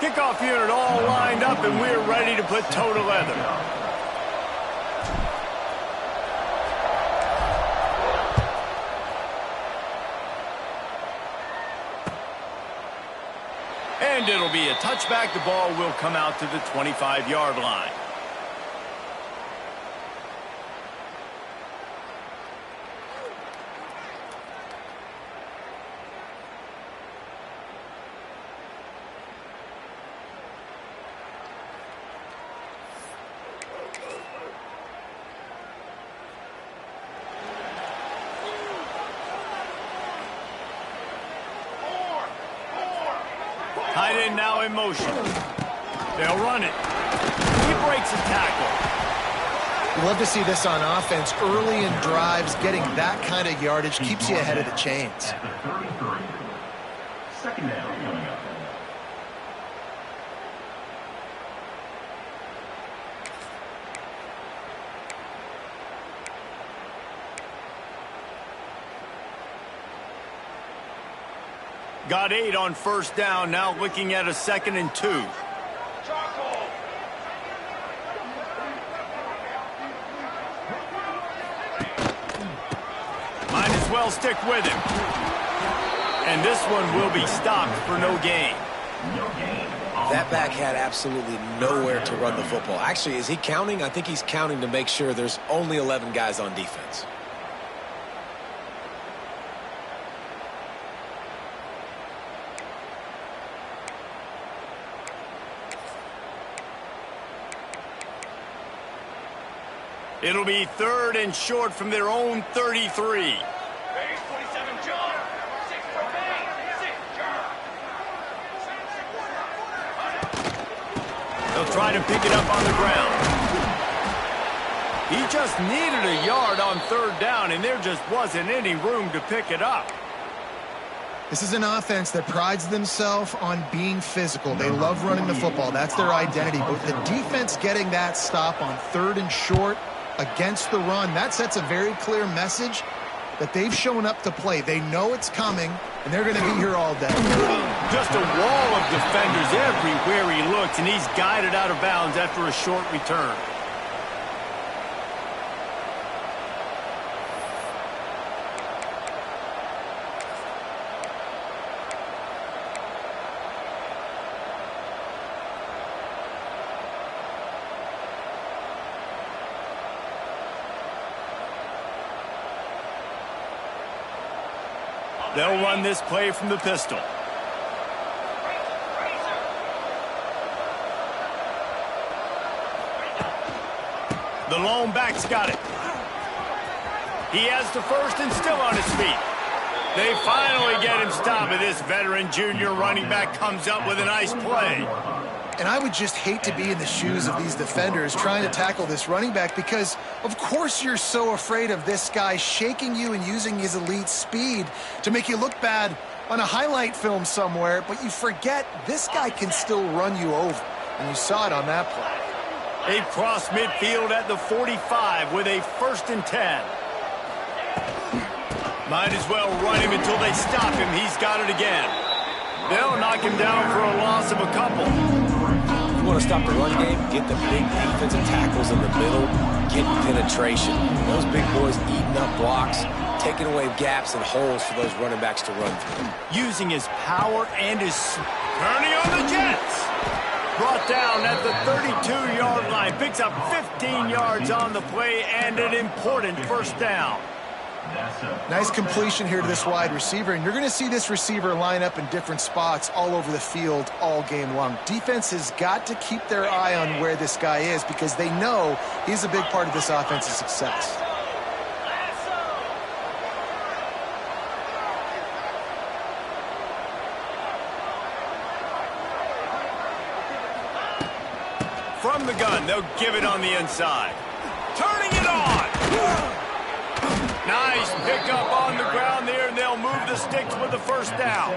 Kickoff unit all lined up, and we're ready to put toe to leather. And it'll be a touchback. The ball will come out to the 25-yard line. Tight end now in motion. They'll run it. He breaks a tackle. You love to see this on offense. Early in drives, getting that kind of yardage keeps you ahead of the chains. Second down coming up. Got 8 on first down, now looking at a 2nd and 2. Might as well stick with him. And this one will be stopped for no gain. That back had absolutely nowhere to run the football. Actually, is he counting? I think he's counting to make sure there's only 11 guys on defense. It'll be 3rd and short from their own 33. Base 47, John. 6 for Bay. 6, John. They'll try to pick it up on the ground. He just needed a yard on 3rd down, and there just wasn't any room to pick it up. This is an offense that prides themselves on being physical. They love running the football. That's their identity. But the defense getting that stop on 3rd and short against the run, that sets a very clear message that they've shown up to play. They know it's coming, and they're going to be here all day. Just a wall of defenders everywhere he looks, and he's guided out of bounds after a short return. They'll run this play from the pistol. The lone back's got it. He has the first and still on his feet. They finally get him stopped, and this veteran junior running back comes up with a nice play. And I would just hate to be in the shoes of these defenders trying to tackle this running back because, of course, you're so afraid of this guy shaking you and using his elite speed to make you look bad on a highlight film somewhere, but you forget this guy can still run you over, and you saw it on that play. They cross midfield at the 45 with a 1st and 10. Might as well run him until they stop him. He's got it again. They'll knock him down for a loss of a couple. You want to stop the run game, get the big defensive tackles in the middle, get penetration. Those big boys eating up blocks, taking away gaps and holes for those running backs to run through. Using his power and his turning on the Jets. Brought down at the 32-yard line. Picks up 15 yards on the play and an important 1st down. Nice completion here to this wide receiver, and you're going to see this receiver line up in different spots all over the field all game long. Defense has got to keep their eye on where this guy is because they know he's a big part of this offense's success. From the gun, they'll give it on the inside. Turning it on! Nice pickup on the ground there, and they'll move the sticks with the 1st down.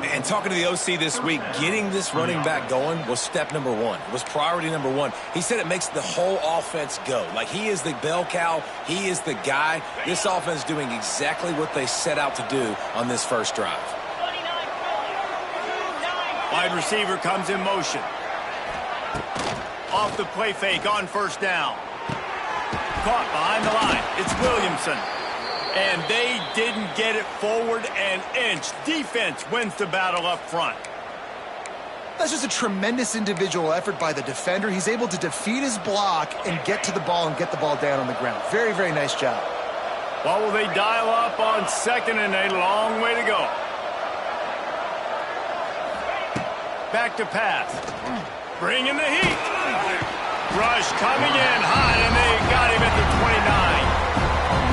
And talking to the OC this week, getting this running back going was step number 1. It was priority number 1. He said it makes the whole offense go. Like, he is the bell cow. He is the guy. This offense doing exactly what they set out to do on this first drive. Wide receiver comes in motion. Off the play fake on first down. Caught behind the line. It's Williamson. And they didn't get it forward an inch. Defense wins the battle up front. That's just a tremendous individual effort by the defender. He's able to defeat his block and get to the ball and get the ball down on the ground. Very, very nice job. What will they dial up on second and a long way to go? Back to pass. Bringing the heat. Rush coming in hot, and they got him at the 29.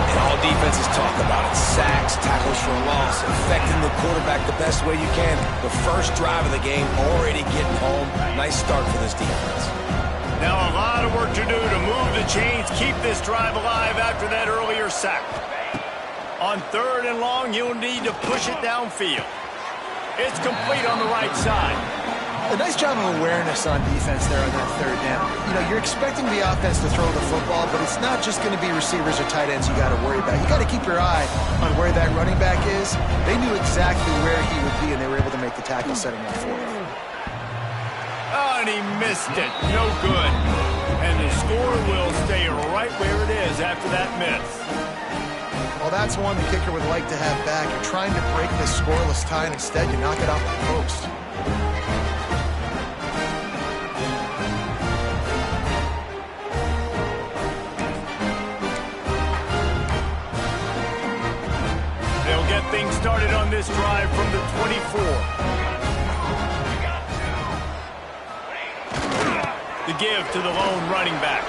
And all defenses talk about it. Sacks, tackles for loss, affecting the quarterback the best way you can. The first drive of the game, already getting home. Nice start for this defense. Now a lot of work to do to move the chains, keep this drive alive after that earlier sack. On third and long, you'll need to push it downfield. It's complete on the right side. A nice job of awareness on defense there on that third down. You know, you're expecting the offense to throw the football, but it's not just going to be receivers or tight ends you got to worry about. You got to keep your eye on where that running back is. They knew exactly where he would be, and they were able to make the tackle setting up for him. Oh, and he missed it. No good. And the score will stay right where it is after that miss. Well, that's one the kicker would like to have back. You're trying to break this scoreless tie, and instead you knock it off the post. They'll get things started on this drive from the 24. The give to the lone running back.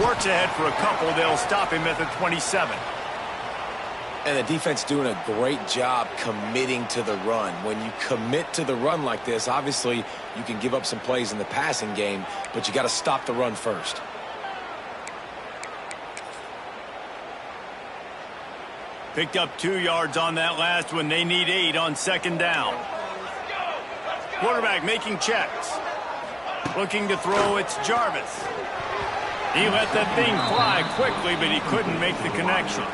Works ahead for a couple. They'll stop him at the 27. And the defense doing a great job committing to the run. When you commit to the run like this, obviously you can give up some plays in the passing game, but you got to stop the run first. Picked up 2 yards on that last one. They need 8 on second down. Quarterback making checks. Looking to throw, it's Jarvis. He let that thing fly quickly, but he couldn't make the connection.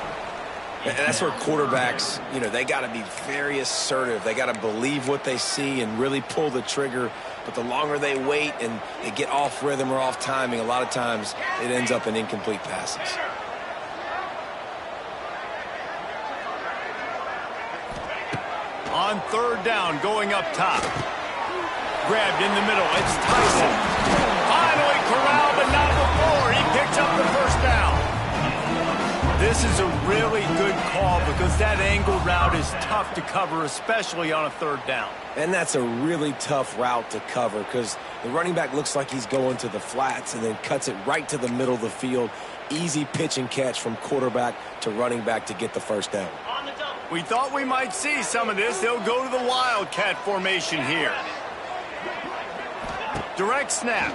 And that's where quarterbacks, you know, they got to be very assertive. They got to believe what they see and really pull the trigger. But the longer they wait and they get off rhythm or off timing, a lot of times it ends up in incomplete passes. On third down, going up top. Grabbed in the middle. It's Tyson. Finally corralled, but not before. He picks up the first down. This is a really good call because that angle route is tough to cover, especially on a third down. And that's a really tough route to cover because the running back looks like he's going to the flats and then cuts it right to the middle of the field. Easy pitch and catch from quarterback to running back to get the first down. We thought we might see some of this. They'll go to the Wildcat formation here. Direct snap.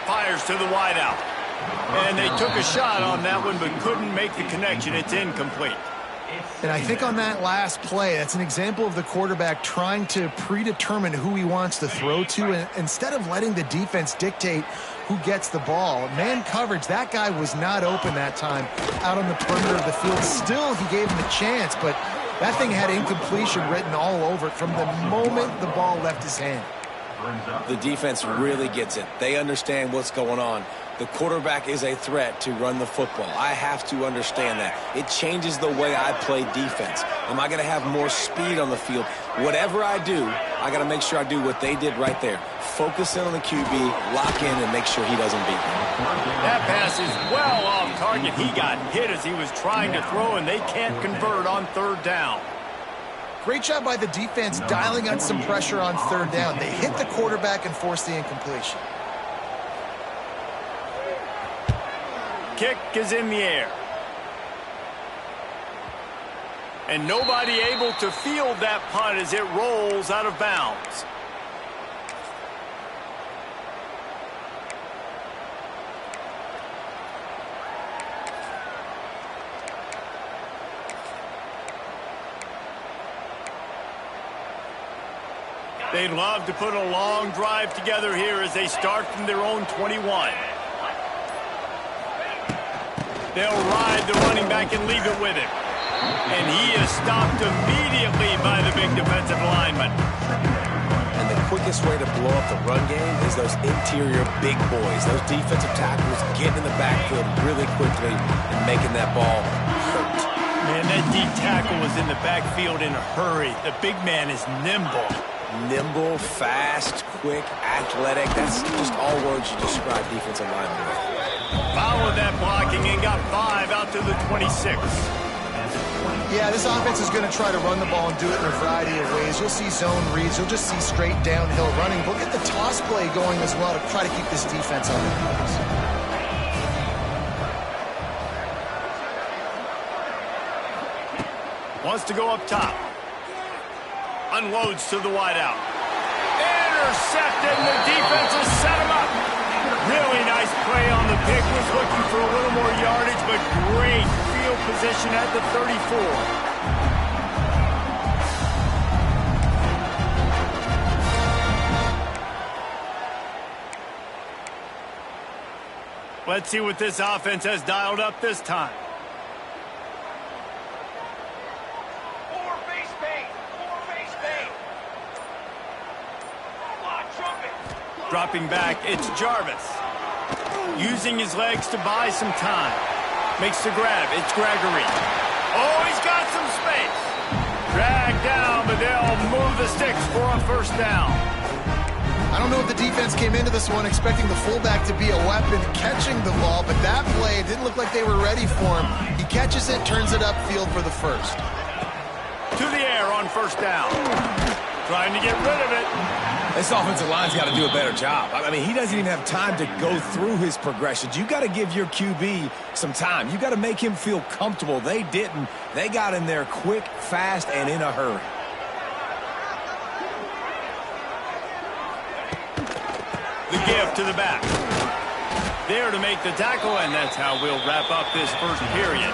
Fires to the wideout. And they took a shot on that one, but couldn't make the connection. It's incomplete. And I think on that last play, that's an example of the quarterback trying to predetermine who he wants to throw to, and instead of letting the defense dictate who gets the ball. Man coverage, that guy was not open that time out on the perimeter of the field. Still, he gave him a chance, but that thing had incompletion written all over it from the moment the ball left his hand. The defense really gets it. They understand what's going on. The quarterback is a threat to run the football. I have to understand that. It changes the way I play defense. Am I going to have more speed on the field? Whatever I do, I got to make sure I do what they did right there. Focus in on the QB, lock in, and make sure he doesn't beat me. That pass is well off target. He got hit as he was trying to throw, and they can't convert on third down. Great job by the defense dialing out some pressure on third down. They hit the quarterback and forced the incompletion. Kick is in the air. And nobody able to field that punt as it rolls out of bounds. They'd love to put a long drive together here as they start from their own 21. They'll ride the running back and leave it with him. And he is stopped immediately by the big defensive lineman. And the quickest way to blow up the run game is those interior big boys. Those defensive tackles getting in the backfield really quickly and making that ball hurt. Man, that D tackle was in the backfield in a hurry. The big man is nimble. Nimble, fast, quick, athletic. That's just all words you describe defensive linemen with. Followed that blocking and got 5 out to the 26. Yeah, this offense is going to try to run the ball and do it in a variety of ways. You'll see zone reads. You'll just see straight downhill running. We'll get the toss play going as well to try to keep this defense on their toes. Wants to go up top. Unloads to the wideout. Intercepted, and the defense has set him up. Really nice play on the pick. Was looking for a little more yardage, but great field position at the 34. Let's see what this offense has dialed up this time. Dropping back, it's Jarvis. Using his legs to buy some time. Makes the grab, it's Gregory. Oh, he's got some space. Dragged down, but they'll move the sticks for a first down. I don't know if the defense came into this one expecting the fullback to be a weapon catching the ball, but that play didn't look like they were ready for him. He catches it, turns it upfield for the first. To the air on first down. Trying to get rid of it. This offensive line's got to do a better job. I mean, he doesn't even have time to go through his progressions. You got to give your QB some time. You got to make him feel comfortable. They didn't. They got in there quick, fast, and in a hurry. The give to the back. There to make the tackle, and that's how we'll wrap up this first period.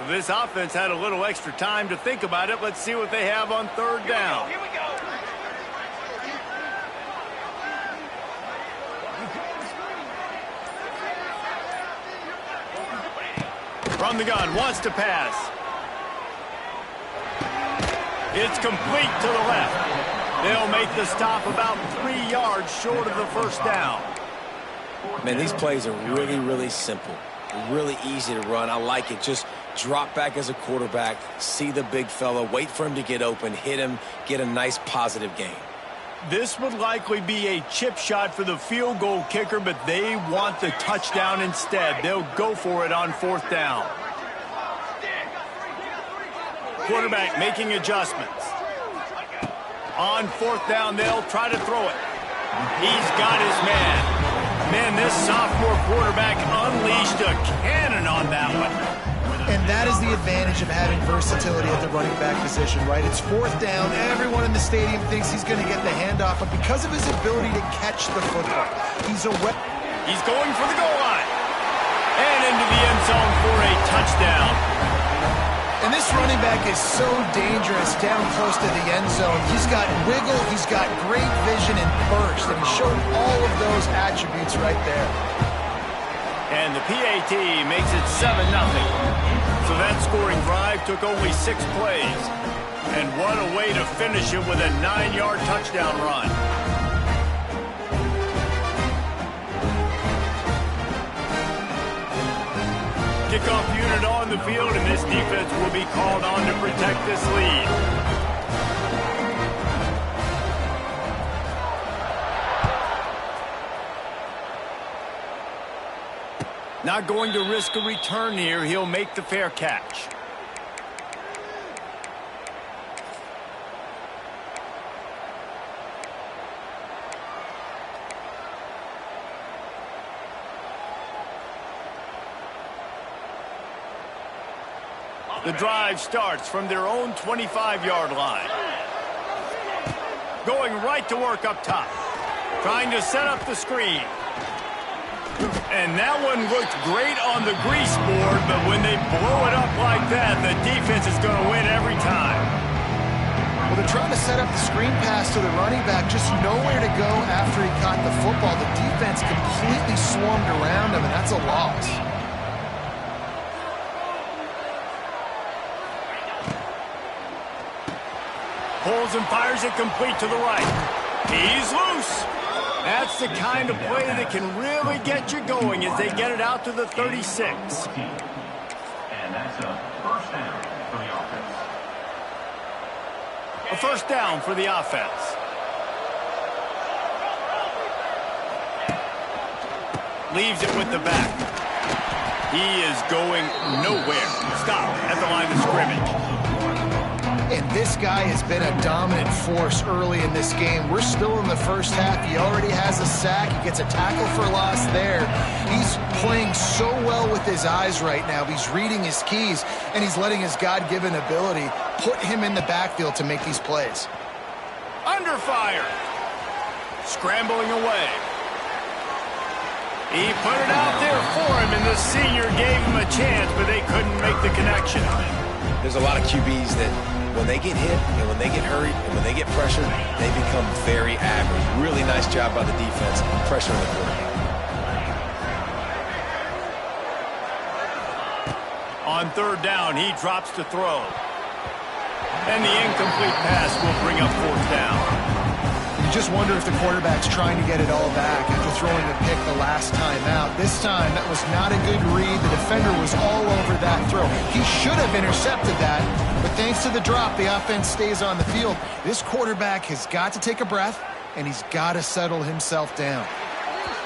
This offense had a little extra time to think about it. Let's see what they have on third down. Here we go. From the gun, wants to pass. It's complete to the left. They'll make the stop about 3 yards short of the first down. Man, these plays are really, really simple. Really easy to run. I like it. Just drop back as a quarterback, see the big fella, wait for him to get open, hit him, get a nice positive gain. This would likely be a chip shot for the field goal kicker, but they want the touchdown instead. They'll go for it on fourth down. Quarterback making adjustments. On fourth down, they'll try to throw it. He's got his man. Man, this sophomore quarterback unleashed a cannon on that one. And that is the advantage of having versatility at the running back position, right? It's fourth down. Everyone in the stadium thinks he's going to get the handoff, but because of his ability to catch the football, he's a weapon. He's going for the goal line. And into the end zone for a touchdown. And this running back is so dangerous down close to the end zone. He's got wiggle, he's got great vision and burst, and he showed all of those attributes right there. And the PAT makes it 7-0. So that scoring drive took only 6 plays. And what a way to finish it with a 9-yard touchdown run. Kickoff unit on the field, and this defense will be called on to protect this lead. Not going to risk a return here. He'll make the fair catch. The drive starts from their own 25-yard line. Going right to work up top. Trying to set up the screen. And that one looked great on the grease board, but when they blow it up like that, the defense is going to win every time. Well, they're trying to set up the screen pass to the running back, just nowhere to go after he caught the football. The defense completely swarmed around him, and that's a loss. Pulls and fires it complete to the right. He's loose. That's the kind of play that can really get you going as they get it out to the 36. And that's a first down for the offense. A first down for the offense. Leaves it with the back. He is going nowhere. Stop at the line of scrimmage. And this guy has been a dominant force early in this game. We're still in the first half. He already has a sack. He gets a tackle for loss there. He's playing so well with his eyes right now. He's reading his keys, and he's letting his God-given ability put him in the backfield to make these plays. Under fire. Scrambling away. He put it out there for him, and the senior gave him a chance, but they couldn't make the connection. There's a lot of QBs that when they get hit and when they get hurried and when they get pressured, they become very average. Really nice job by the defense pressuring the quarterback. On third down, he drops to throw. And the incomplete pass will bring up fourth down. You just wonder if the quarterback's trying to get it all back after throwing the pick the last time out. This time, that was not a good read. The defender was all over that throw. He should have intercepted that, but thanks to the drop, the offense stays on the field. This quarterback has got to take a breath, and he's got to settle himself down.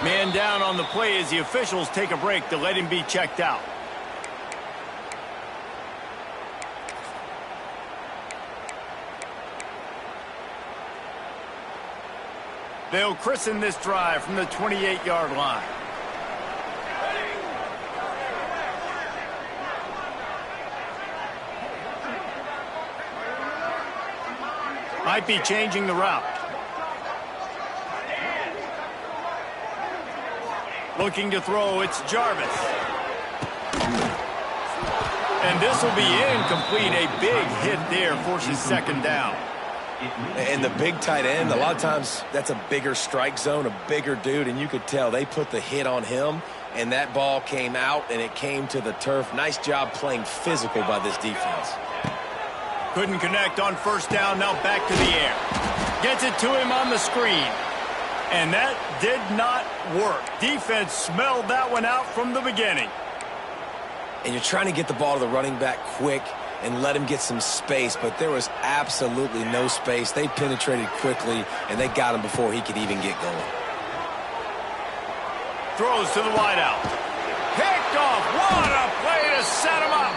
Man down on the play as the officials take a break to let him be checked out. They'll christen this drive from the 28-yard line. Might be changing the route. Looking to throw, it's Jarvis. And this will be incomplete. A big hit there forces second down. And the big tight end, a lot of times that's a bigger strike zone, a bigger dude, and you could tell they put the hit on him, and that ball came out, and it came to the turf. Nice job playing physical by this defense. Couldn't connect on first down, now back to the air. Gets it to him on the screen. And that did not work. Defense smelled that one out from the beginning. And you're trying to get the ball to the running back quick and let him get some space, but there was absolutely no space. They penetrated quickly, and they got him before he could even get going. Throws to the wideout. Picked off. What a play to set him up.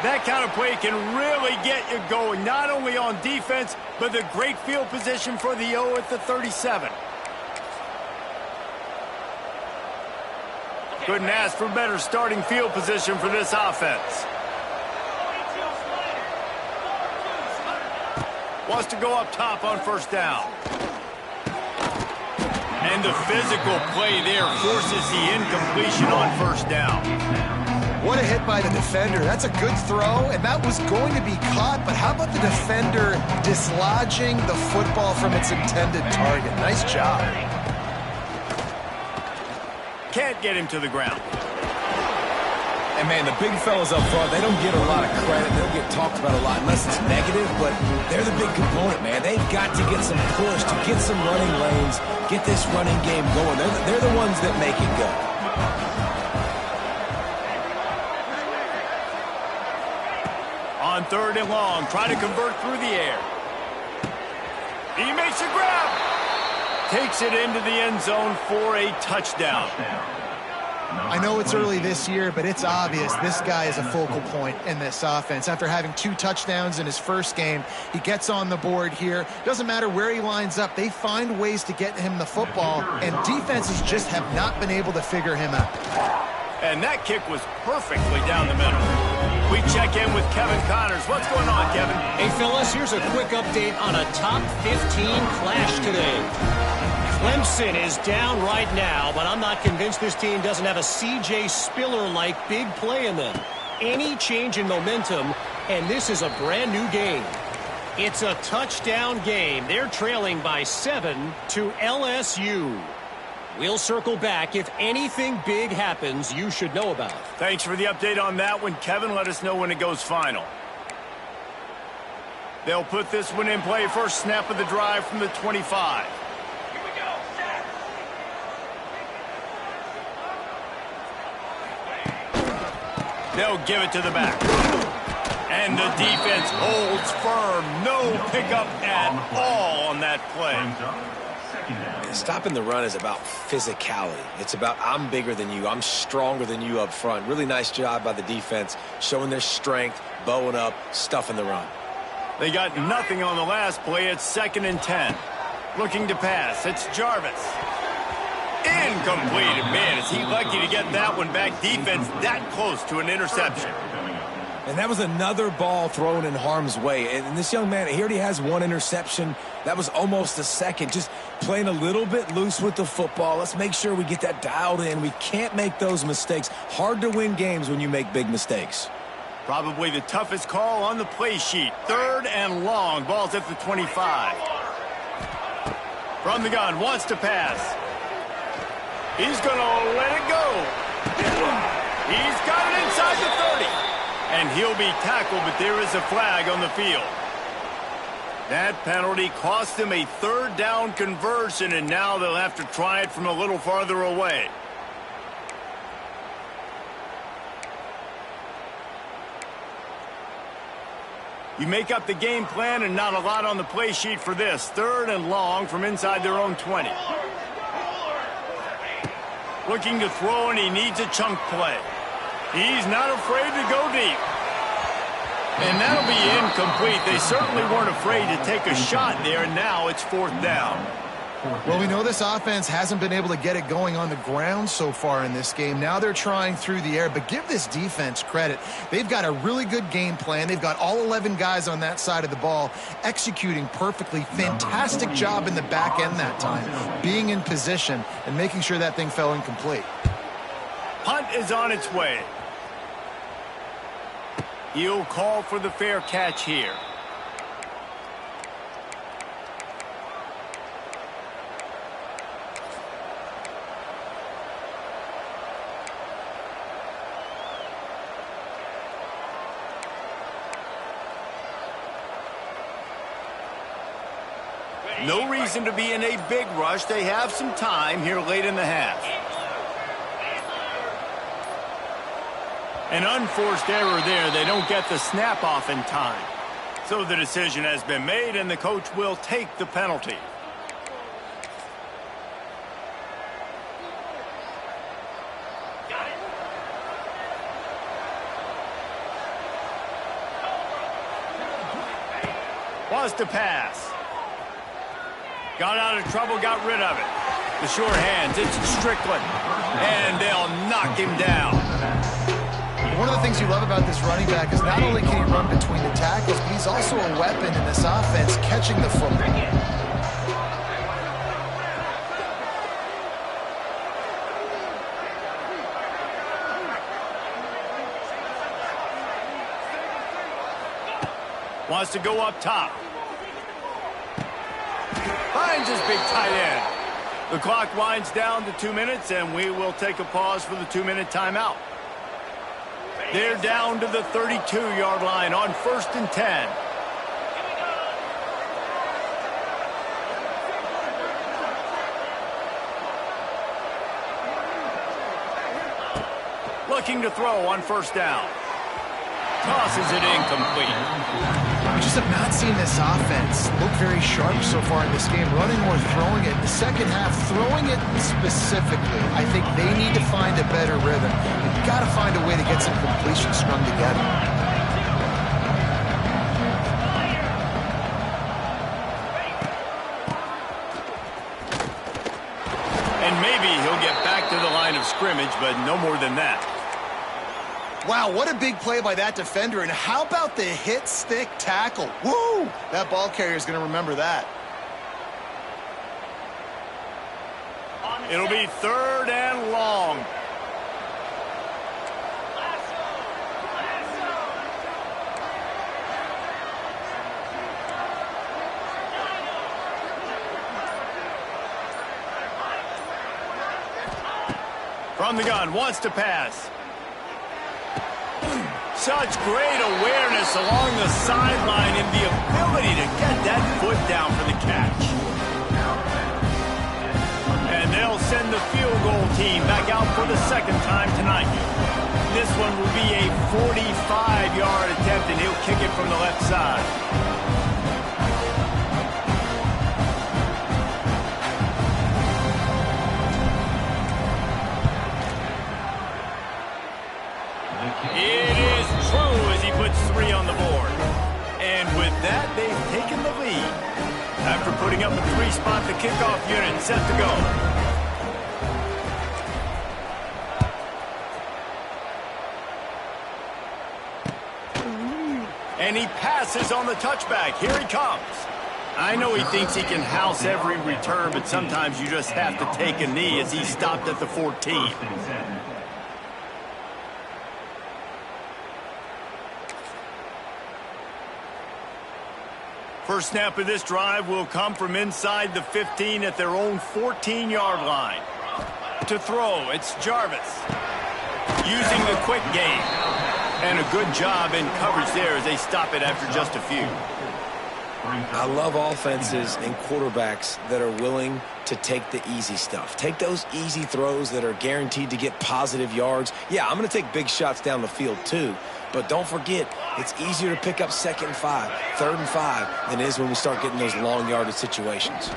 That kind of play can really get you going, not only on defense, but the great field position for the O at the 37. Couldn't ask for better starting field position for this offense. Wants to go up top on first down. And the physical play there forces the incompletion on first down. What a hit by the defender. That's a good throw, and that was going to be caught, but how about the defender dislodging the football from its intended target? Nice job. Can't get him to the ground. And, man, the big fellas up front, they don't get a lot of credit. They don't get talked about a lot unless it's negative, but they're the big component, man. They've got to get some push, to get some running lanes, get this running game going. They're the ones that make it go. On third and long, try to convert through the air. He makes a grab. Takes it into the end zone for a touchdown. I know it's early this year, but it's obvious this guy is a focal point in this offense. After having 2 touchdowns in his first game, he gets on the board here. Doesn't matter where he lines up, they find ways to get him the football, and defenses just have not been able to figure him out. And that kick was perfectly down the middle. We check in with Kevin Connors. What's going on, Kevin? Hey, fellas, here's a quick update on a top 15 clash today. Clemson is down right now, but I'm not convinced this team doesn't have a C.J. Spiller-like big play in them. Any change in momentum, and this is a brand new game. It's a touchdown game. They're trailing by 7 to LSU. We'll circle back if anything big happens you should know about. Thanks for the update on that one, Kevin. Let us know when it goes final. They'll put this one in play. First snap of the drive from the 25. Here we go. Set. They'll give it to the back. And the defense holds firm. No pickup at all on that play. Stopping the run is about physicality. It's about I'm bigger than you. I'm stronger than you up front. Really nice job by the defense, showing their strength, bowing up, stuffing the run. They got nothing on the last play. It's 2nd and 10. Looking to pass. It's Jarvis. Incomplete. Man, is he lucky to get that one back. Defense that close to an interception. And that was another ball thrown in harm's way. And this young man, he already has one interception. That was almost a second. Just playing a little bit loose with the football. Let's make sure we get that dialed in. We can't make those mistakes. Hard to win games when you make big mistakes. Probably the toughest call on the play sheet. 3rd and long. Ball's at the 25. From the gun. Wants to pass. He's going to let it go. He's got it inside the 30. And he'll be tackled, but there is a flag on the field. That penalty cost them a 3rd down conversion, and now they'll have to try it from a little farther away. You make up the game plan and not a lot on the play sheet for this. 3rd and long from inside their own 20. Looking to throw, and he needs a chunk play. He's not afraid to go deep. And that'll be incomplete. They certainly weren't afraid to take a shot there, and now it's 4th down. Well, we know this offense hasn't been able to get it going on the ground so far in this game. Now they're trying through the air, but give this defense credit. They've got a really good game plan. They've got all 11 guys on that side of the ball executing perfectly. Fantastic job in the back end that time, being in position and making sure that thing fell incomplete. Punt is on its way. He'll call for the fair catch here. No reason to be in a big rush. They have some time here late in the half. An unforced error there. They don't get the snap off in time. So the decision has been made, and the coach will take the penalty. Wants to pass. Got out of trouble, got rid of it. The short hands, it's Strickland. And they'll knock him down. One of the things you love about this running back is not only can he run between the tackles, but he's also a weapon in this offense catching the football. Wants to go up top. Finds his big tight end. The clock winds down to 2 minutes, and we will take a pause for the 2-minute timeout. They're down to the 32-yard line on 1st and 10. Looking to throw on 1st down. Tosses it incomplete. We just have not seen this offense look very sharp so far in this game, running or throwing it. In the second half, throwing it specifically, I think they need to find a better rhythm. You've got to find a way to get some completions strung together. And maybe he'll get back to the line of scrimmage, but no more than that. Wow, what a big play by that defender. And how about the hit stick tackle? Woo! That ball carrier is going to remember that. It'll be 3rd and long. From the gun, wants to pass. Such great awareness along the sideline and the ability to get that foot down for the catch. And they'll send the field goal team back out for the 2nd time tonight. This one will be a 45-yard attempt, and he'll kick it from the left side. It is true as he puts 3 on the board. And with that, they've taken the lead. After putting up a 3-spot, the kickoff unit set to go. And he passes on the touchback. Here he comes. I know he thinks he can house every return, but sometimes you just have to take a knee as he stopped at the 14. First snap of this drive will come from inside the 15 at their own 14-yard line. To throw, it's Jarvis. Using the quick game. And a good job in coverage there as they stop it after just a few. I love offenses and quarterbacks that are willing to take the easy stuff. Take those easy throws that are guaranteed to get positive yards. Yeah, I'm going to take big shots down the field too. But don't forget, it's easier to pick up 2nd and 5, 3rd and 5 than it is when we start getting those long yardage situations.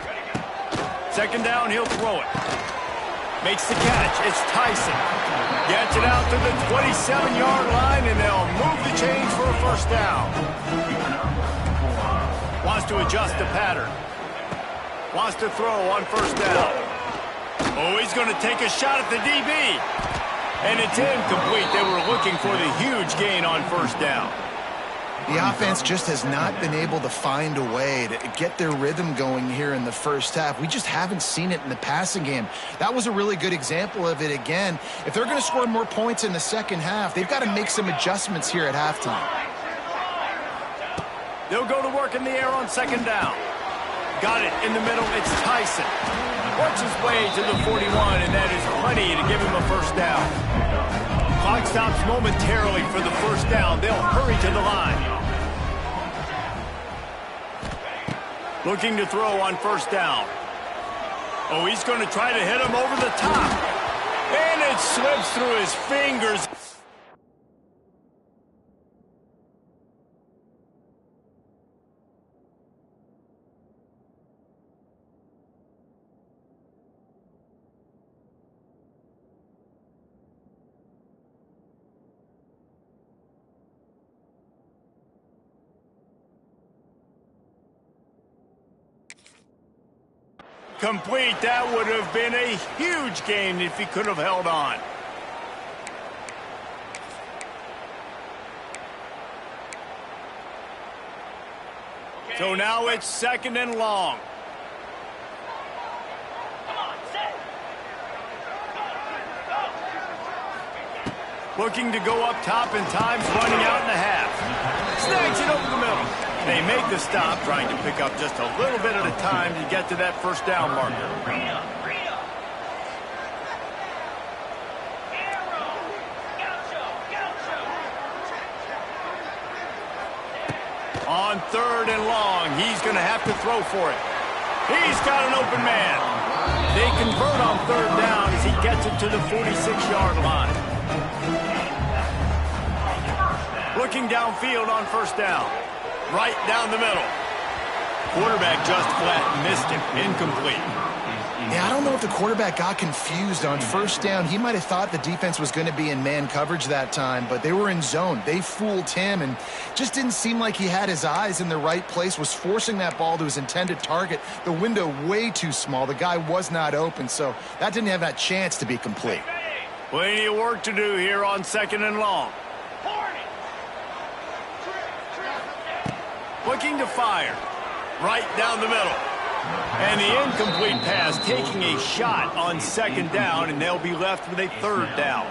2nd down, he'll throw it. Makes the catch. It's Tyson. Gets it out to the 27-yard line, and they'll move the chains for a 1st down. Wants to adjust the pattern. Wants to throw on 1st down. Oh, he's going to take a shot at the DB. And it's incomplete. They were looking for the huge gain on 1st down. The offense just has not been able to find a way to get their rhythm going here in the 1st half. We just haven't seen it in the passing game. That was a really good example of it again. If they're going to score more points in the 2nd half, they've got to make some adjustments here at halftime. They'll go to work in the air on 2nd down. Got it in the middle. It's Tyson. Works his way to the 41, and that is plenty to give him a 1st down. Clock stops momentarily for the 1st down. They'll hurry to the line. Looking to throw on 1st down. Oh, he's going to try to hit him over the top. And it slips through his fingers. Complete. That would have been a huge gain if he could have held on. So now it's 2nd and long. Looking to go up top, and time's running out in the half. Snags it over the middle. They make the stop, trying to pick up just a little bit at a time to get to that 1st down marker. On 3rd and long, he's going to have to throw for it. He's got an open man. They convert on 3rd down as he gets it to the 46-yard line. Looking downfield on 1st down. Right down the middle. Quarterback just flat missed him. Incomplete. Yeah, I don't know if the quarterback got confused on 1st down. He might have thought the defense was going to be in man coverage that time, but they were in zone. They fooled him and just didn't seem like he had his eyes in the right place, was forcing that ball to his intended target. The window way too small. The guy was not open, so that didn't have that chance to be complete. Plenty of work to do here on 2nd and long. Looking to fire. Right down the middle. And the incomplete pass taking a shot on second down, and they'll be left with a third down.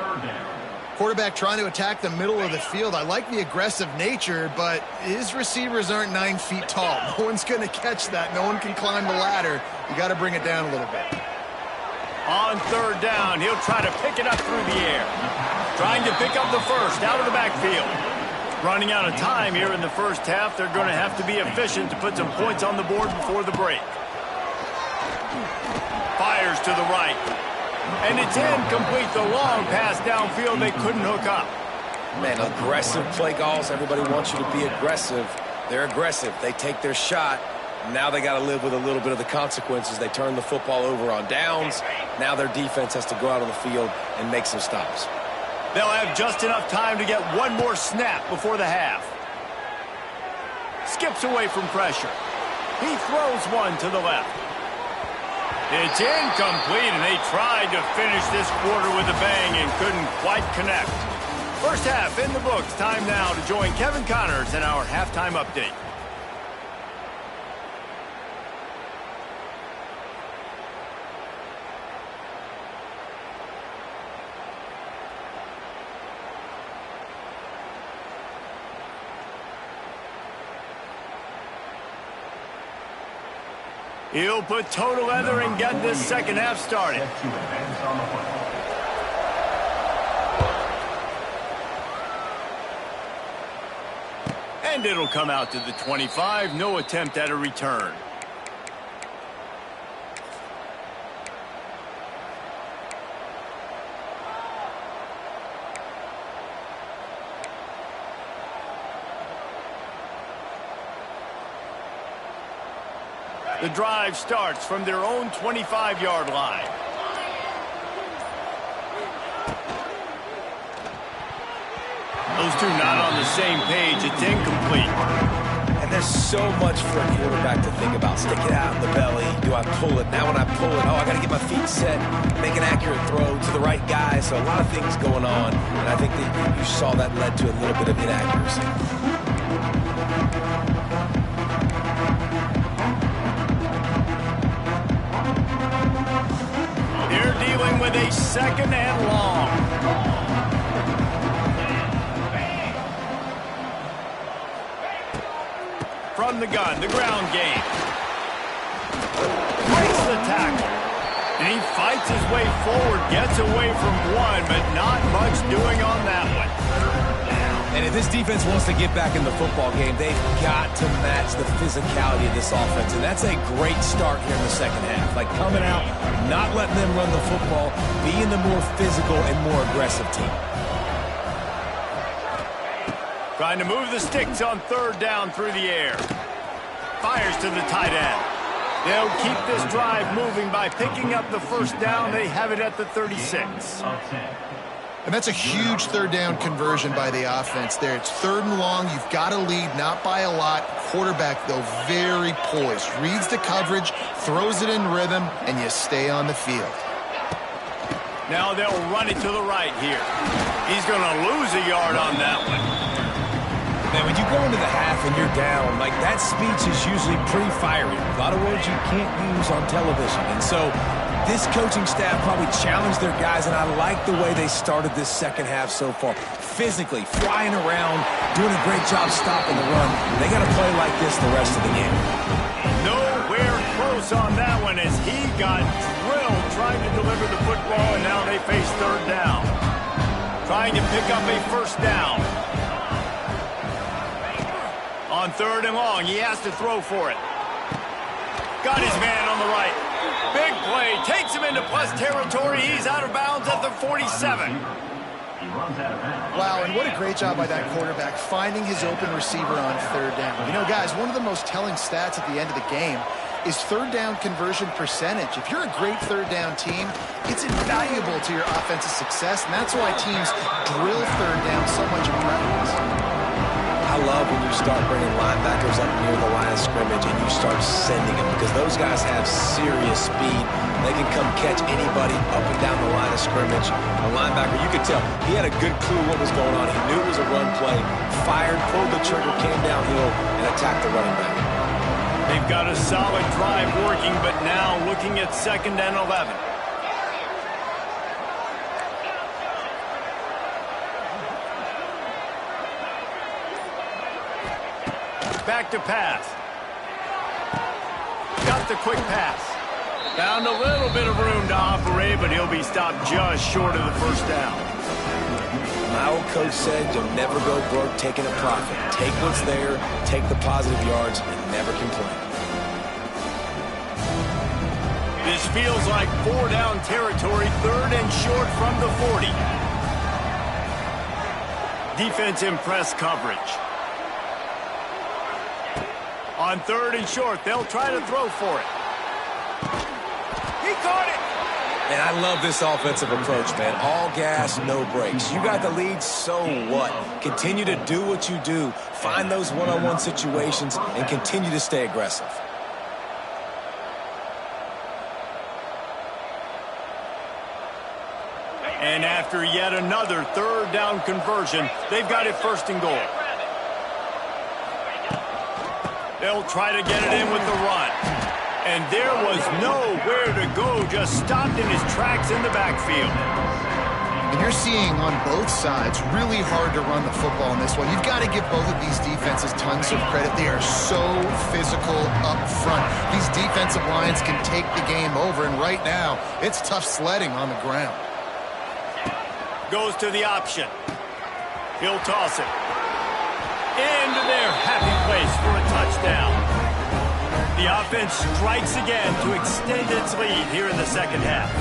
Quarterback trying to attack the middle of the field. I like the aggressive nature, but his receivers aren't 9 feet tall. No one's going to catch that. No one can climb the ladder. You got to bring it down a little bit. On third down, he'll try to pick it up through the air. Trying to pick up the first out of the backfield. Running out of time here in the first half. They're going to have to be efficient to put some points on the board before the break. Fires to the right. And it's incomplete. The long pass downfield they couldn't hook up. Man, aggressive play calls. Everybody wants you to be aggressive. They're aggressive. They take their shot. Now they got to live with a little bit of the consequences. They turn the football over on downs. Now their defense has to go out on the field and make some stops. They'll have just enough time to get one more snap before the half. Skips away from pressure. He throws one to the left. It's incomplete, and they tried to finish this quarter with a bang and couldn't quite connect. First half in the books. Time now to join Kevin Connors in our halftime update. He'll put total leather and get this second half started. And it'll come out to the 25. No attempt at a return. The drive starts from their own 25-yard line. Those two not on the same page. It's incomplete. And there's so much for a quarterback to think about. Stick it out in the belly. Do I pull it? Now when I pull it, I got to get my feet set, make an accurate throw to the right guy. So a lot of things going on. And I think that you saw that led to a little bit of inaccuracy. Dealing with a second and long. From the gun, the ground game. Breaks the tackle. And he fights his way forward, gets away from one, but not much doing on that one. And if this defense wants to get back in the football game, they've got to match the physicality of this offense. And that's a great start here in the second half. Like coming out, not letting them run the football, being the more physical and more aggressive team. Trying to move the sticks on third down through the air. Fires to the tight end. They'll keep this drive moving by picking up the first down. They have it at the 36. And that's a huge third down conversion by the offense there. It's third and long. You've got to lead, not by a lot. Quarterback, though, very poised. Reads the coverage, throws it in rhythm, and you stay on the field. Now they'll run it to the right here. He's going to lose a yard on that one. Man, when you go into the half and you're down, like that speech is usually pretty fiery. A lot of words you can't use on television. And so this coaching staff probably challenged their guys, and I like the way they started this second half so far. Physically, flying around, doing a great job stopping the run. They got to play like this the rest of the game. Nowhere close on that one as he got drilled trying to deliver the football, and now they face third down. Trying to pick up a first down. On third and long, he has to throw for it. Got his man on the right. Big play, takes him into plus territory. He's out of bounds at the 47. Wow, and what a great job by that quarterback, finding his open receiver on third down. You know, guys, one of the most telling stats at the end of the game is third down conversion percentage. If you're a great third down team, it's invaluable to your offensive success, and that's why teams drill third down so much in practice. I love when you start bringing linebackers up near the line of scrimmage and you start sending them, because those guys have serious speed. They can come catch anybody up and down the line of scrimmage. A linebacker, you could tell, he had a good clue what was going on. He knew it was a run play, fired, pulled the trigger, came downhill, and attacked the running back. They've got a solid drive working, but now looking at 2nd and 11. Back to pass. Got the quick pass. Found a little bit of room to operate, but he'll be stopped just short of the first down. My old coach said you'll never go broke taking a profit. Take what's there, take the positive yards, and never complain. This feels like 4-down territory, 3rd and short from the 40. Defense in press coverage. On 3rd and short, they'll try to throw for it. He caught it! And I love this offensive approach, man. All gas, no brakes. You got the lead, so what? Continue to do what you do. Find those one-on-one situations and continue to stay aggressive. And after yet another 3rd down conversion, they've got it 1st and goal. They'll try to get it in with the run. And there was nowhere to go, just stopped in his tracks in the backfield. And you're seeing on both sides really hard to run the football in this one. You've got to give both of these defenses tons of credit. They are so physical up front. These defensive lines can take the game over, and right now, it's tough sledding on the ground. Goes to the option. He'll toss it into their happy place for a touchdown. The offense strikes again to extend its lead here in the 2nd half.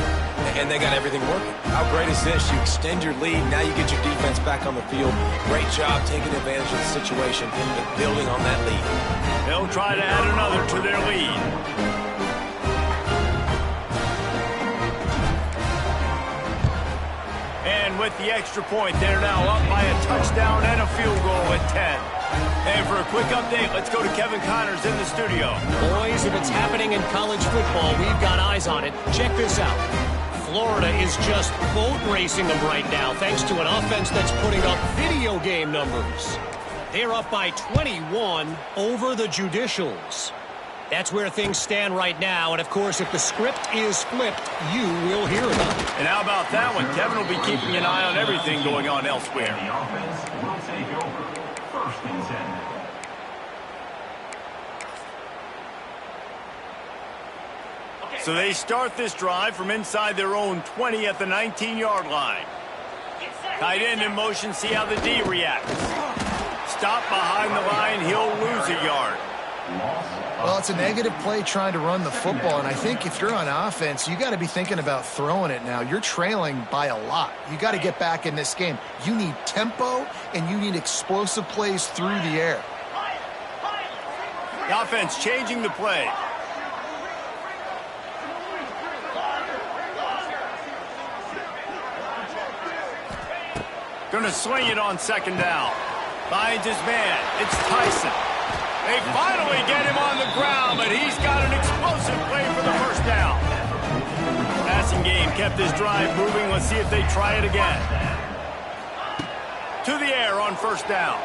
And they got everything working. How great is this? You extend your lead, now you get your defense back on the field. Great job taking advantage of the situation and building on that lead. They'll try to add another to their lead. And with the extra point, they're now up by a touchdown and a field goal at 10. And for a quick update, let's go to Kevin Connors in the studio. Boys, if it's happening in college football, we've got eyes on it. Check this out. Florida is just boat racing them right now, thanks to an offense that's putting up video game numbers. They're up by 21 over the Judicials. That's where things stand right now, and of course, if the script is flipped, you will hear about it. And how about that one? Kevin will be keeping an eye on everything going on elsewhere. The offense will take over. 1st and 10. So they start this drive from inside their own 20 at the 19-yard line. Tight end in motion, see how the D reacts. Stop behind the line, he'll lose a yard. Well, it's a negative play trying to run the football, and I think if you're on offense, you got to be thinking about throwing it now. You're trailing by a lot. You got to get back in this game. You need tempo, and you need explosive plays through the air. The offense changing the play. Going to swing it on 2nd down. Finds his man. It's Tyson. They finally get him on the ground, but he's got an explosive play for the 1st down. Passing game kept his drive moving. Let's see if they try it again. To the air on 1st down.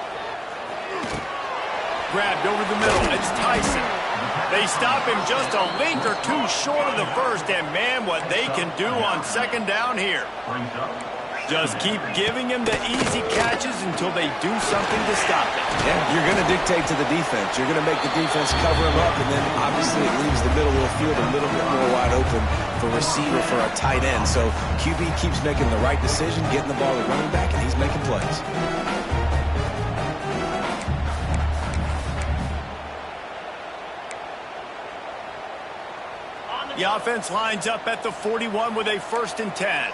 Grabbed over the middle. It's Tyson. They stop him just a link or two short of the 1st, and man, what they can do on 2nd down here. Just keep giving him the easy catches until they do something to stop it. Yeah, you're going to dictate to the defense. You're going to make the defense cover him up, and then obviously it leaves the middle of the field a little bit more wide open for receiver for a tight end. So QB keeps making the right decision, getting the ball to running back, and he's making plays. The offense lines up at the 41 with a 1st and 10.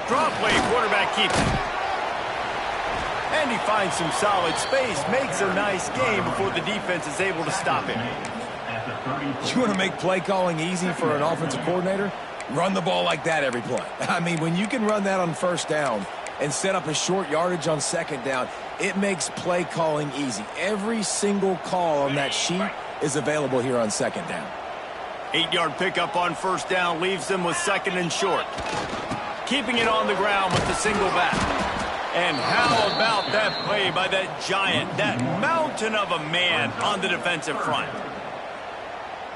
Draw play, quarterback keeps it. And he finds some solid space, makes a nice game before the defense is able to stop him. You want to make play calling easy for an offensive coordinator? Run the ball like that every play. I mean, when you can run that on 1st down and set up a short yardage on 2nd down, it makes play calling easy. Every single call on that sheet is available here on 2nd down. 8-yard pickup on 1st down leaves them with 2nd and short. Keeping it on the ground with the single back. And how about that play by that giant, that mountain of a man on the defensive front?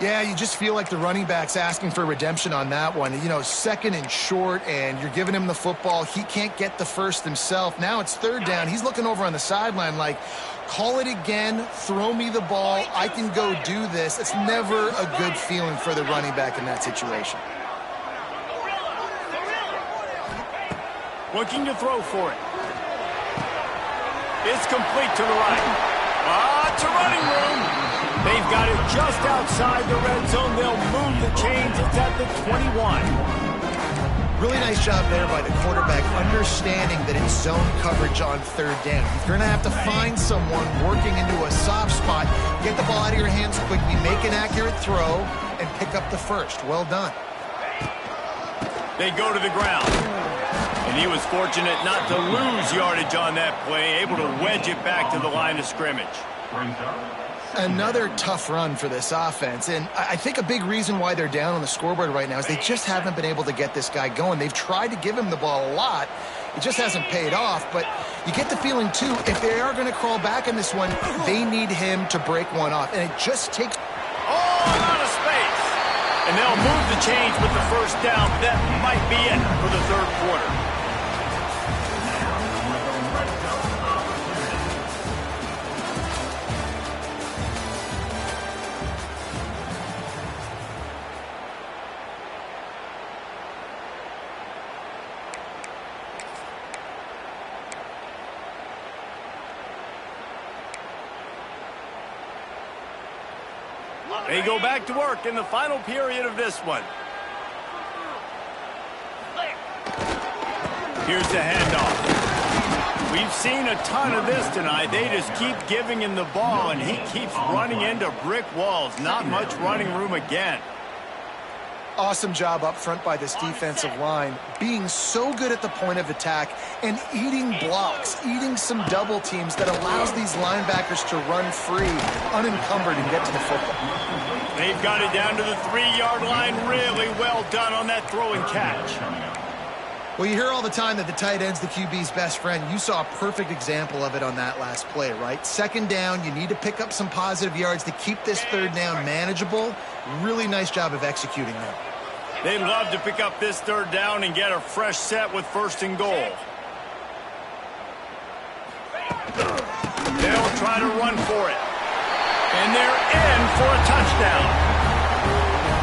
Yeah, you just feel like the running back's asking for redemption on that one. You know, second and short, and you're giving him the football. He can't get the first himself. Now it's third down. He's looking over on the sideline like, call it again, throw me the ball, I can go do this. It's never a good feeling for the running back in that situation. Looking to throw for it. It's complete to the right. To running room. They've got it just outside the red zone. They'll move the chains. It's at the 21. Really nice job there by the quarterback, understanding that it's zone coverage on third down. You're going to have to find someone working into a soft spot, get the ball out of your hands quickly, make an accurate throw, and pick up the first. Well done. They go to the ground. And he was fortunate not to lose yardage on that play, able to wedge it back to the line of scrimmage. Another tough run for this offense, and I think a big reason why they're down on the scoreboard right now is they just haven't been able to get this guy going. They've tried to give him the ball a lot. It just hasn't paid off, but you get the feeling, too, if they are going to crawl back in this one, they need him to break one off, and it just takes... Oh, out of space! And they'll move the chains with the first down. That might be it for the third quarter. They go back to work in the final period of this one. Here's the handoff. We've seen a ton of this tonight. They just keep giving him the ball, and he keeps running into brick walls. Not much running room again. Awesome job up front by this defensive line, being so good at the point of attack and eating blocks, eating some double teams that allows these linebackers to run free, unencumbered, and get to the football. They've got it down to the 3-yard line. Really well done on that throw and catch. Well, you hear all the time that the tight end's the QB's best friend. You saw a perfect example of it on that last play, right? Second down, you need to pick up some positive yards to keep this third down manageable. Really nice job of executing that. They'd love to pick up this third down and get a fresh set with first and goal. They'll try to run for it. And they're in for a touchdown.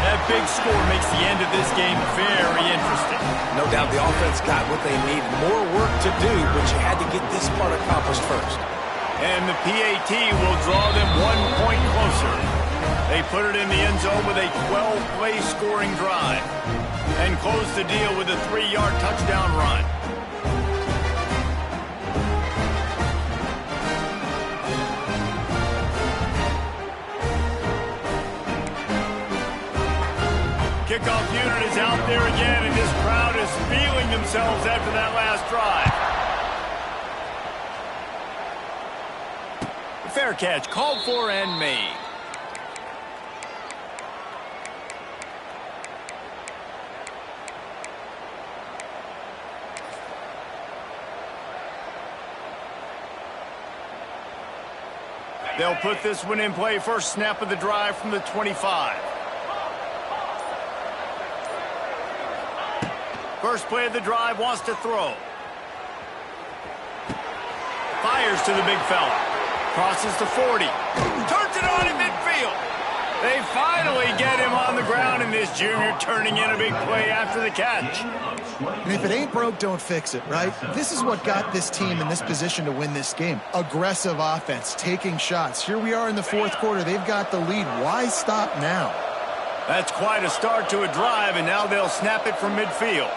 That big score makes the end of this game very interesting. No doubt the offense got what they need. More work to do, but you had to get this part accomplished first. And the PAT will draw them 1 point closer. They put it in the end zone with a 12-play scoring drive and close the deal with a 3-yard touchdown run. Kickoff unit is out there again, and this crowd is feeling themselves after that last drive. Fair catch, called for and made. They'll put this one in play. First snap of the drive from the 25. First play of the drive, wants to throw. Fires to the big fella. Crosses to 40. Turns it on in midfield. They finally get him on the ground, and this junior turning in a big play after the catch. And if it ain't broke, don't fix it, right? This is what got this team in this position to win this game. Aggressive offense, taking shots. Here we are in the fourth quarter. They've got the lead. Why stop now? That's quite a start to a drive, and now they'll snap it from midfield.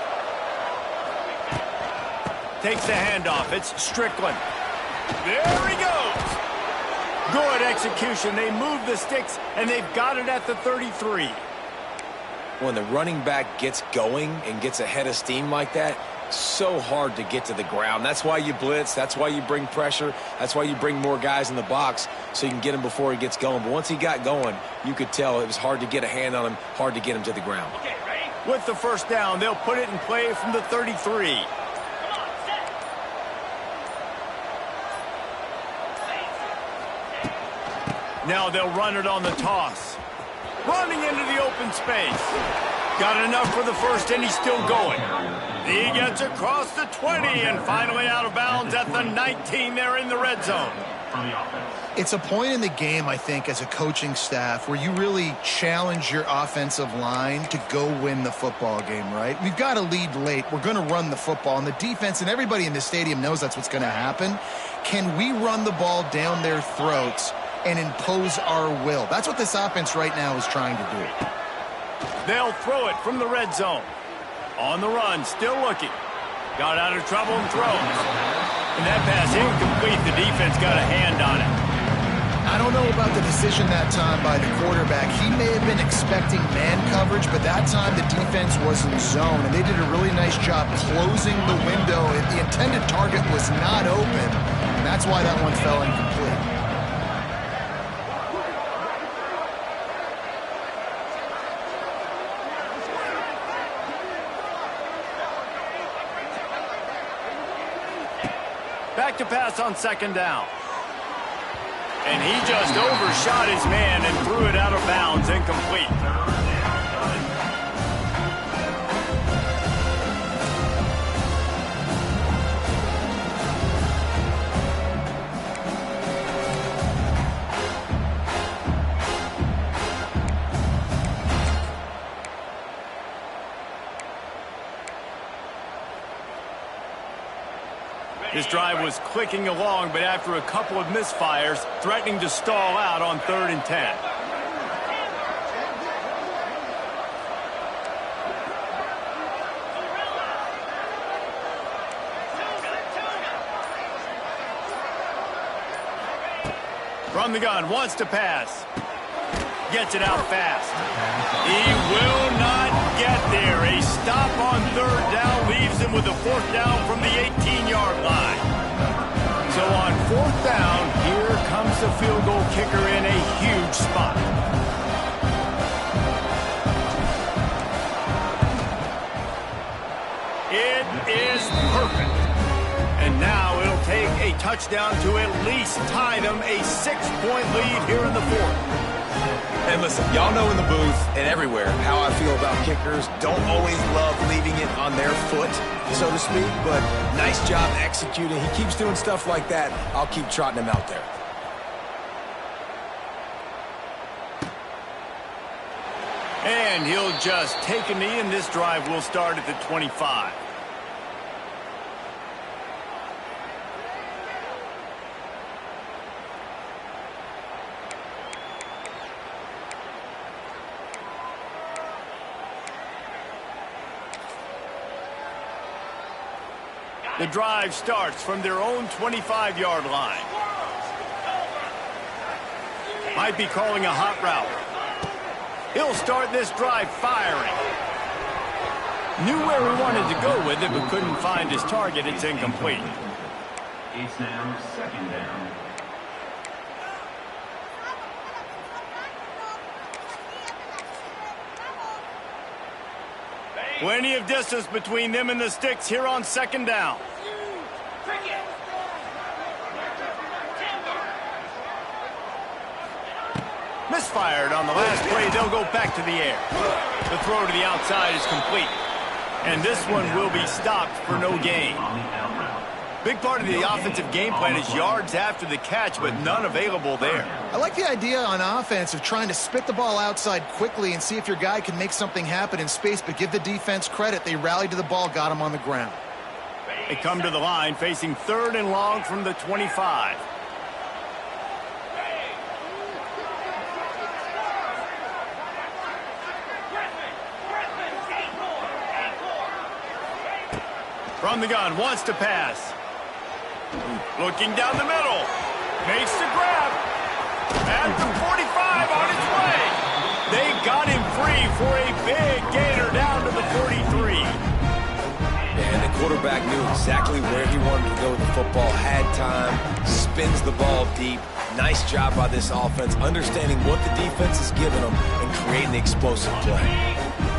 Takes the handoff. It's Strickland. There he goes. Good execution. They move the sticks, and they've got it at the 33. When the running back gets going and gets ahead of steam like that, so hard to get to the ground. That's why you blitz. That's why you bring pressure. That's why you bring more guys in the box so you can get him before he gets going. But once he got going, you could tell it was hard to get a hand on him, hard to get him to the ground. Okay, ready? With the first down, they'll put it in play from the 33. Now they'll run it on the toss. Running into the open space. Got enough for the first, and he's still going. He gets across the 20 and finally out of bounds at the 19 there in the red zone. It's a point in the game, I think, as a coaching staff where you really challenge your offensive line to go win the football game, right? We've got a lead late. We're going to run the football, and the defense and everybody in the stadium knows that's what's going to happen. Can we run the ball down their throats and impose our will? That's what this offense right now is trying to do. They'll throw it from the red zone. On the run, still looking. Got out of trouble and throws. And that pass incomplete. The defense got a hand on it. I don't know about the decision that time by the quarterback. He may have been expecting man coverage, but that time the defense was in zone, and they did a really nice job closing the window. The intended target was not open, and that's why that one fell incomplete. Back to pass on second down. And he just overshot his man and threw it out of bounds, incomplete. This drive was clicking along, but after a couple of misfires, threatening to stall out on 3rd and 10. From the gun, wants to pass. Gets it out fast. He will not get there. A stop on 3rd down leaves him with a 4th down from the 18-yard line. So on 4th down, here comes the field goal kicker in a huge spot. It is perfect. And now it'll take a touchdown to at least tie them a 6-point lead here in the 4th. And listen, y'all know in the booth and everywhere how I feel about kickers. Don't always love leaving it on their foot, so to speak, but nice job executing. He keeps doing stuff like that. I'll keep trotting him out there. And he'll just take a knee, and this drive will start at the 25. The drive starts from their own 25-yard line. Might be calling a hot route. He'll start this drive firing. Knew where he wanted to go with it, but couldn't find his target. It's incomplete. It's now 2nd down. Plenty of distance between them and the sticks here on 2nd down. Misfired on the last play. They'll go back to the air. The throw to the outside is complete. And this one will be stopped for no gain. Big part of the offensive game plan is yards after the catch, but none available there. I like the idea on offense of trying to spit the ball outside quickly and see if your guy can make something happen in space, but give the defense credit. They rallied to the ball, got him on the ground. They come to the line facing 3rd and long from the 25. From the gun, wants to pass. Looking down the middle. Makes the grab. At the 45 on its way. They got him free for a big gainer down to the 43. And the quarterback knew exactly where he wanted to go with the football, had time, spins the ball deep. Nice job by this offense, understanding what the defense is giving them and creating the explosive play.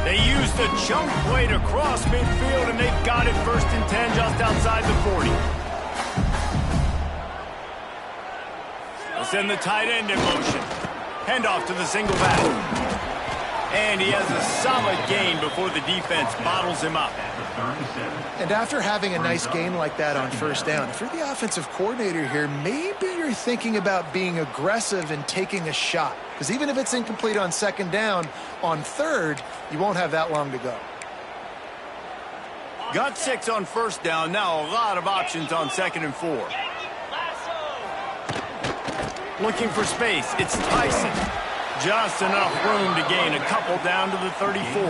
They used the chunk play to cross midfield, and they've got it 1st and 10 just outside the 40. They'll send the tight end in motion. Handoff to the single back. And he has a solid gain before the defense bottles him up. And after having a nice gain like that on first down, if you're the offensive coordinator here, maybe you're thinking about being aggressive and taking a shot. Because even if it's incomplete on second down, on third, you won't have that long to go. Got 6 on first down. Now a lot of options on 2nd and 4. Looking for space. It's Tyson. Just enough room to gain a couple down to the 34.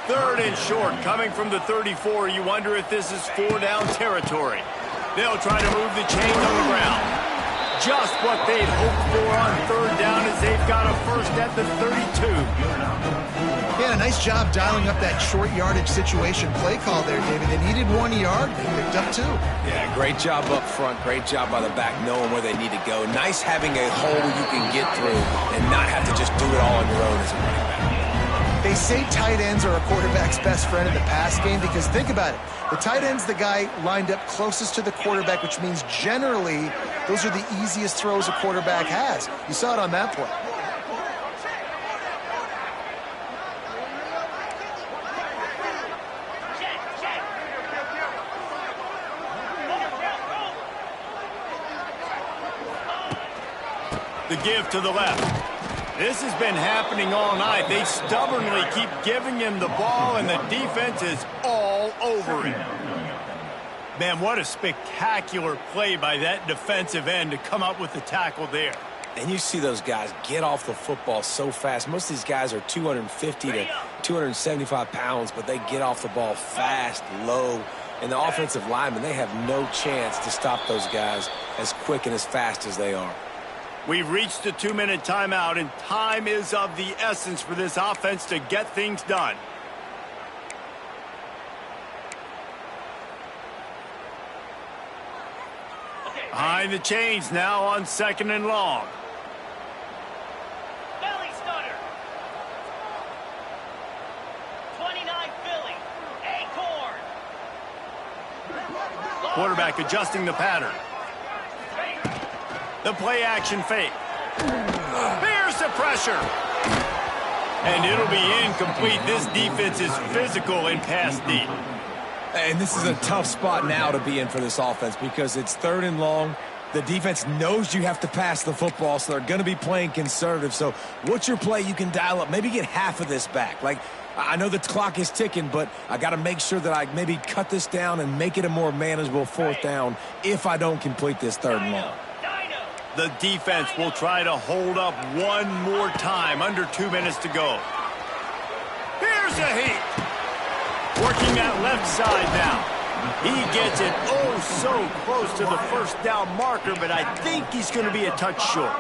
3rd and short coming from the 34. You wonder if this is 4-down territory. They'll try to move the chains on the ground. Just what they'd hoped for on 3rd down as they've got a first at the 32. Yeah, nice job dialing up that short yardage situation play call there, David. They needed 1 yard. They picked up 2. Yeah, great job up front. Great job by the back knowing where they need to go. Nice having a hole you can get through and not have to just do it all on your own as a running back. They say tight ends are a quarterback's best friend in the pass game because think about it. The tight end's the guy lined up closest to the quarterback, which means generally those are the easiest throws a quarterback has. You saw it on that play. The give to the left. This has been happening all night. They stubbornly keep giving him the ball, and the defense is all over him. Man, what a spectacular play by that defensive end to come up with the tackle there. And you see those guys get off the football so fast. Most of these guys are 250 to 275 pounds, but they get off the ball fast, low. And the offensive linemen, they have no chance to stop those guys as quick and as fast as they are. We've reached the 2-minute timeout, and time is of the essence for this offense to get things done. Behind the chains now on 2nd and long. Belly stunner. 29 Philly. Acorn. Quarterback adjusting the pattern. The play action fake. Here's the pressure. And it'll be incomplete. This defense is physical in pass deep. And this is a tough spot now to be in for this offense because it's 3rd and long. The defense knows you have to pass the football, so they're going to be playing conservative. So what's your play you can dial up? Maybe get half of this back. Like, I know the clock is ticking, but I got to make sure that I maybe cut this down and make it a more manageable 4th down if I don't complete this 3rd and long. The defense will try to hold up one more time. Under 2 minutes to go. Here's a heat. Working that left side now. He gets it oh so close to the first down marker, but I think he's going to be a touch short.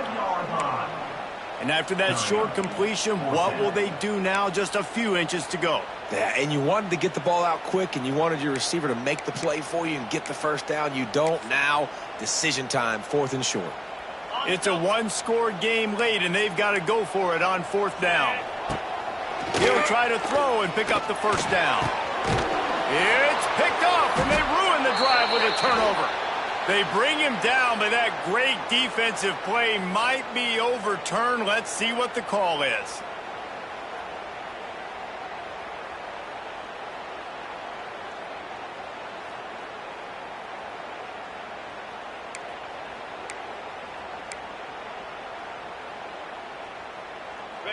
And after that short completion, what will they do now? Just a few inches to go. Yeah, and you wanted to get the ball out quick, and you wanted your receiver to make the play for you and get the first down. You don't now. Decision time, 4th and short. It's a one-score game late, and they've got to go for it on 4th down. He'll try to throw and pick up the first down. It's picked off, and they ruin the drive with a turnover. They bring him down, but that great defensive play might be overturned. Let's see what the call is.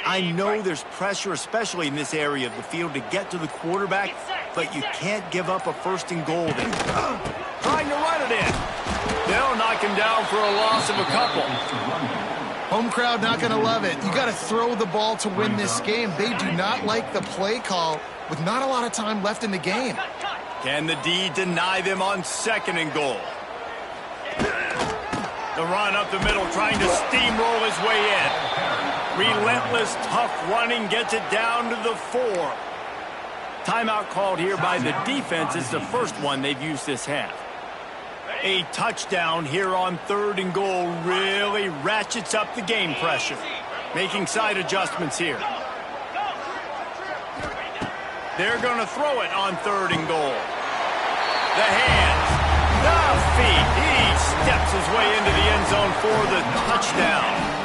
I know there's pressure, especially in this area of the field, to get to the quarterback, but you can't give up a 1st and goal there. Trying to run it in. They'll knock him down for a loss of a couple. Home crowd not going to love it. You got to throw the ball to win this game. They do not like the play call with not a lot of time left in the game. Can the D deny them on 2nd and goal? The run up the middle, trying to steamroll his way in. Relentless, tough running gets it down to the 4. Timeout called here by the defense. It's the first one they've used this half. A touchdown here on 3rd and goal really ratchets up the game pressure. Making side adjustments here. They're going to throw it on 3rd and goal. The hands, the feet. He steps his way into the end zone for the touchdown.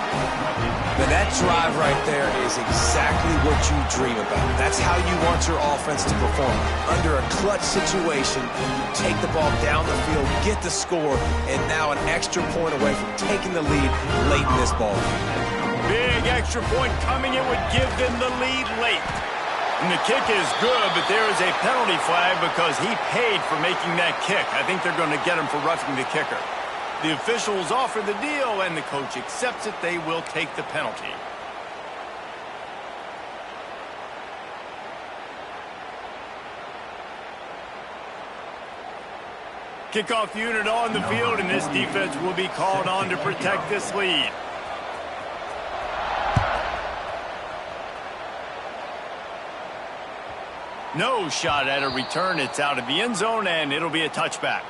But that drive right there is exactly what you dream about. That's how you want your offense to perform. Under a clutch situation, you take the ball down the field, get the score, and now an extra point away from taking the lead late in this ball game. Big extra point coming in would give them the lead late. And the kick is good, but there is a penalty flag because he paid for making that kick. I think they're going to get him for roughing the kicker. The officials offer the deal, and the coach accepts it. They will take the penalty. Kickoff unit on the field, and this defense will be called on to protect this lead. No shot at a return. It's out of the end zone, and it'll be a touchback.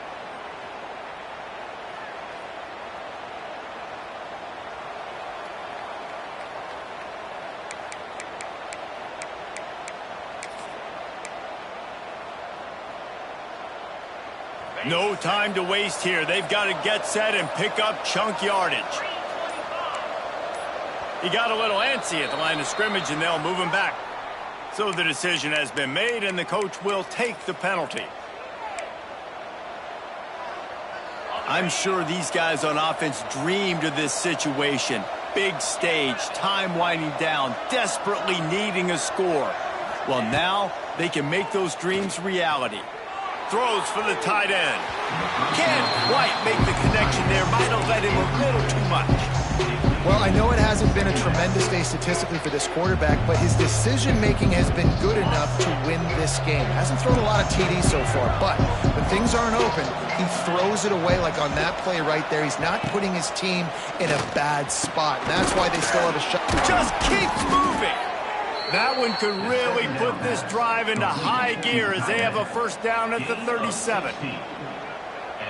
No time to waste here. They've got to get set and pick up chunk yardage. He got a little antsy at the line of scrimmage, and they'll move him back. So the decision has been made, and the coach will take the penalty. I'm sure these guys on offense dreamed of this situation. Big stage, time winding down, desperately needing a score. Well, now they can make those dreams reality. Throws for the tight end. Can't quite make the connection there. Might have let him a little too much. Well, I know it hasn't been a tremendous day statistically for this quarterback, but his decision-making has been good enough to win this game. Hasn't thrown a lot of TDs so far, but when things aren't open, he throws it away like on that play right there. He's not putting his team in a bad spot, and that's why they still have a shot. Just keeps moving. That one could really put this drive into high gear as they have a first down at the 37.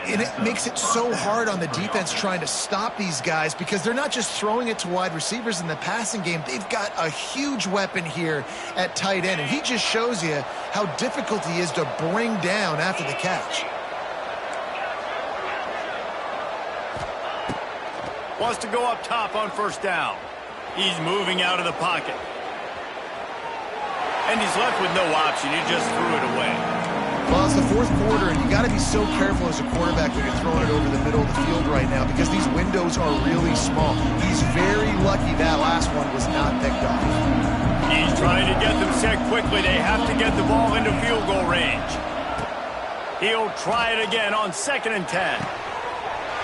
And it makes it so hard on the defense trying to stop these guys because they're not just throwing it to wide receivers in the passing game. They've got a huge weapon here at tight end, and he just shows you how difficult he is to bring down after the catch. Wants to go up top on first down. He's moving out of the pocket. And he's left with no option. He just threw it away. Well, it's the fourth quarter, and you got to be so careful as a quarterback when you're throwing it over the middle of the field right now because these windows are really small. He's very lucky that last one was not picked off. He's trying to get them set quickly. They have to get the ball into field goal range. He'll try it again on 2nd and 10.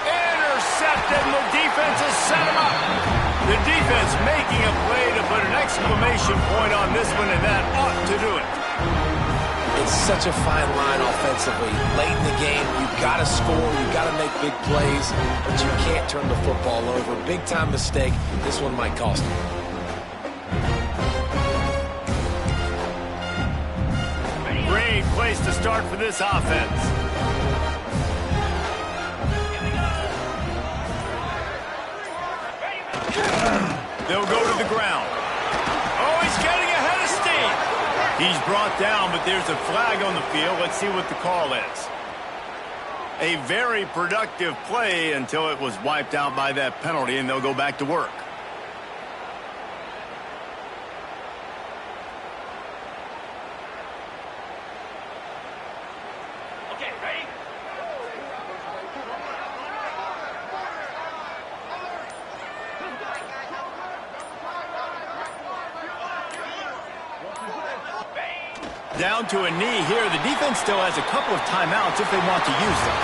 Intercepted, and the defense has set him up. The defense making a play to put an exclamation point on this one, and that ought to do it. It's such a fine line offensively. Late in the game, you've got to score, you've got to make big plays, but you can't turn the football over. Big-time mistake. This one might cost him. Great place to start for this offense. They'll go to the ground. Oh, he's getting ahead of steam. He's brought down, but there's a flag on the field. Let's see what the call is. A very productive play until it was wiped out by that penalty, and they'll go back to work. Okay, ready? Down to a knee here. The defense still has a couple of timeouts if they want to use them.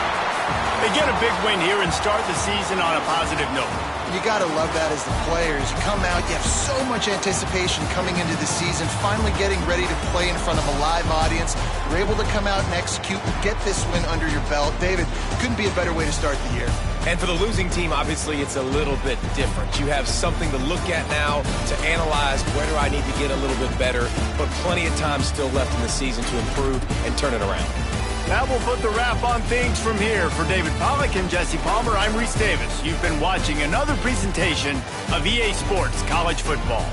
They get a big win here and start the season on a positive note. You got to love that as the players. You come out, you have so much anticipation coming into the season, finally getting ready to play in front of a live audience. You're able to come out and execute, get this win under your belt. David, couldn't be a better way to start the year. And for the losing team, obviously, it's a little bit different. You have something to look at now to analyze where do I need to get a little bit better, but plenty of time still left in the season to improve and turn it around. That will put the wrap on things from here. For David Pollack and Jesse Palmer, I'm Reese Davis. You've been watching another presentation of EA Sports College Football.